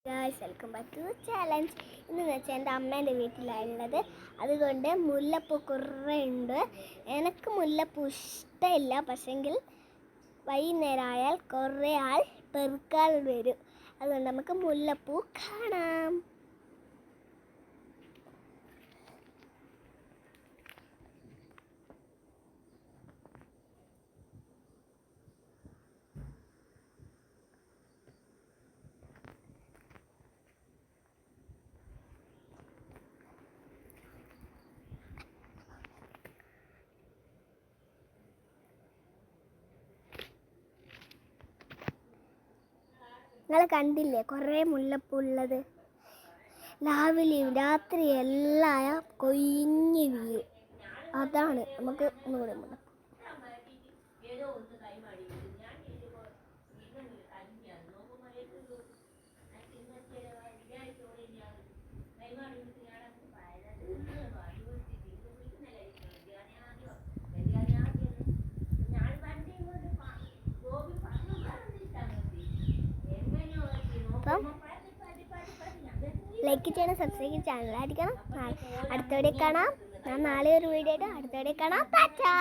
Guys welcome back to challenge. ഇന്ന് വെച്ചാൽ എൻ്റെ അമ്മേൻ്റെ വീട്ടിലാണുള്ളത്. അതുകൊണ്ട് മുല്ലപ്പൂ കുറേ ഉണ്ട്. എനിക്ക് മുല്ലപ്പൂ ഇഷ്ടമില്ല, പക്ഷെങ്കിൽ വൈകുന്നേരം ആയാൽ കുറേ ആൾ പെറുക്കാൻ വരും. അതുകൊണ്ട് നമുക്ക് മുല്ലപ്പൂ കാണാം. നിങ്ങൾ കണ്ടില്ലേ കുറേ മുല്ലപ്പൂ ഉള്ളത്? രാവിലെയും രാത്രി എല്ലാം കൊഴിഞ്ഞ് വീഴും. അതാണ് നമുക്ക് ഒന്നുകൂടെ മുല്ലപ്പൂ. ലൈക്ക് ചെയ്യണം, സബ്സ്ക്രൈബ് ചാനൽ അടിക്കണം. അടുത്തോടെ കാണാം. ഞാൻ നാളെ ഒരു വീഡിയോ ഇടാം. അടുത്തോടെ കാണാം. ടാറ്റാ.